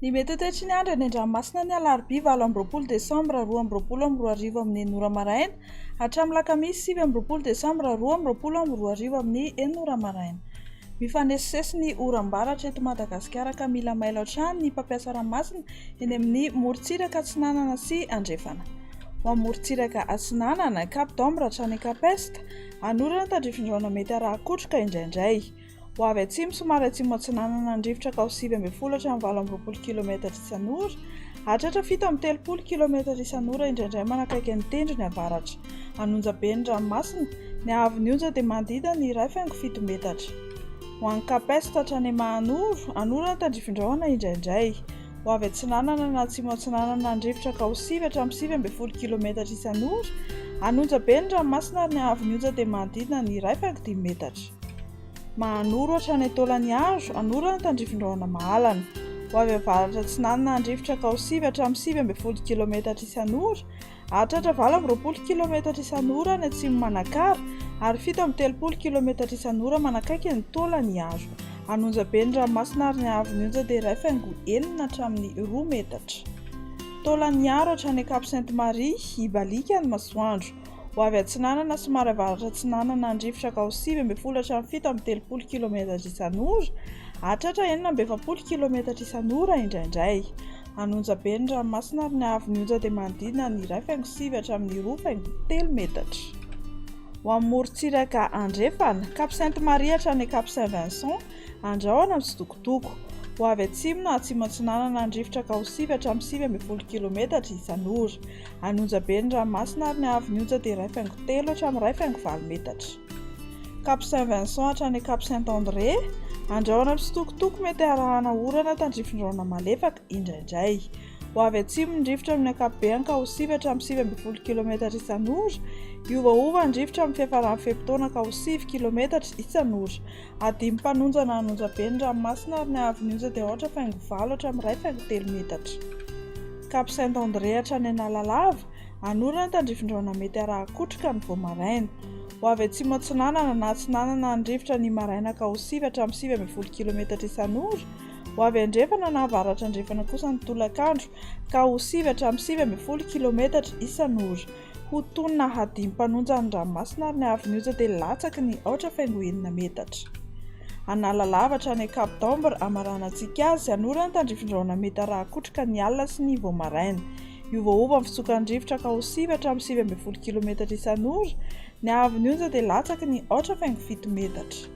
Ny mety ho toetry ny andro eny an-dranomasina ny alarobia 20 desambra 2022 amin'ny 9 maraina hatramin'ny lakamisy 20 desambra 2022 amin'ny 9 maraina. Mifanesisesy ny oram-baratra eto Madagasikara ka mila mailo hatrany ny mpampiasa ranomasina eny amin'ny morontsiraka Atsinanana sy Andrefana. Ho amin'ny morontsiraka Atsinanana, Cap d'Ambre hatrany Cap Est, anorana tandrifin-drano mety araha-kotroka indraindray. Ho avy atsimo somary atsimo Atsinanana andrivotra ka ho 9 hatramin'ny 20 km isan'ora, hatratra 7 km isan'ora indraindray manakaiky ny tendrony avaratra. Anonjabe ny ranomasina, ny haavon'ny onja dia manodidina ny 2.7 metatra. Ho an'ny Cap Est hatrany Mahanoro, anorana tandrifin-drahona indraindray. Ho avy Atsinanana na atsimo Atsinanana andrivotra ka ho 7 hatramin'ny 9 km isan'ora, anonjabe ny ranomasina ary ny haavon'ny onja dia manodidina ny 2.5 metatra. Mahanoro hatrany Taolagnaro, anorana tandrifin-drahona mahalana. Ho avy avaratra Atsinanana andrivotra ka ho 7 hatramin'ny 9 km isan'ora, hatratra 20 km isan'ora ny atsimo Manakara ary 7 km isan'ora manakaiky ny Taolagnaro. Anonjabe ny ranomasina ary ny haavon'ny onja dia 2.4 hatramin'ny 2 metatra. Taolagnaro hatrany Cap Sainte-Marie, Ibalika ny masoandro. Ho avy Atsinanana somary avaratra Atsinanana andrivotra ka ho 9 hatramin'ny 7 km isan'ora, hatratra 9 km isan'ora indraindray. Anonjabe ny ranomasina ary ny haavon'ny onja dia manodidina ny 2.7 hatramin'ny 2.3 metatra. Ho amin'ny morontsiraka Andrefana, Cap Sainte-Marie hatrany Cap Saint-Vincent, andrahoana mitsitokotoko. Ho avy atsimo na atsimo Atsinanana andrivotra ka ho 7 hatramin'ny 9 km isan'ora. Anonjabe ny ranomasina ary ny haavon'ny onja dia 2.3 hatramin'ny 2.4 metatra. Cap Saint-Vincent hatrany Cap Saint-André, andrahoana mitsitokotoko mety arahana orana tandrifin-drahona malefaka indraindray. Ho avy atsimo ny rivotra amin'ny ankapobeny ka ho 7 hatramin'ny 9 km isan'ora, iovaova ny rivotra amin'ny fiafaran'ny feim-potoana ka ho 7 km isan'ora. Adimy mpanonja na anonjabe ny ranomasina ary ny haavon'ny onja dia 8.7 hatramin'ny 2.3 metatra. Cap Saint-André hatrany Analalava, anorana tandrifin-drahona mety araha-kotroka ny Voamaraina. Ho avy atsimo Atsinanana na Atsinanana andrivotra ny Maraina ka ho 7 hatramin'ny 9 km isan'ora. Ho avy Andrefana na avaratra Andrefana kosa ny tolakandro ka ho 7 hatramin'ny 9 km isan'ora. Ho tonona hadimy mpanonja ny ranomasina ary ny haavon'ny onja dia latsaky ny 8.9 metatra. Analalava hatrany Cap d'Ambre, Amaranantsika azy, anorana tandrifin-drahona mety araha-kotroka ny alina sy ny Voamaraina. Iovaova ny fitsokan'ny rivotra ka ho 7 hatramin'ny 9 km isan'ora, ny haavon'ny onja dia latsaky ny 8.7 metatra.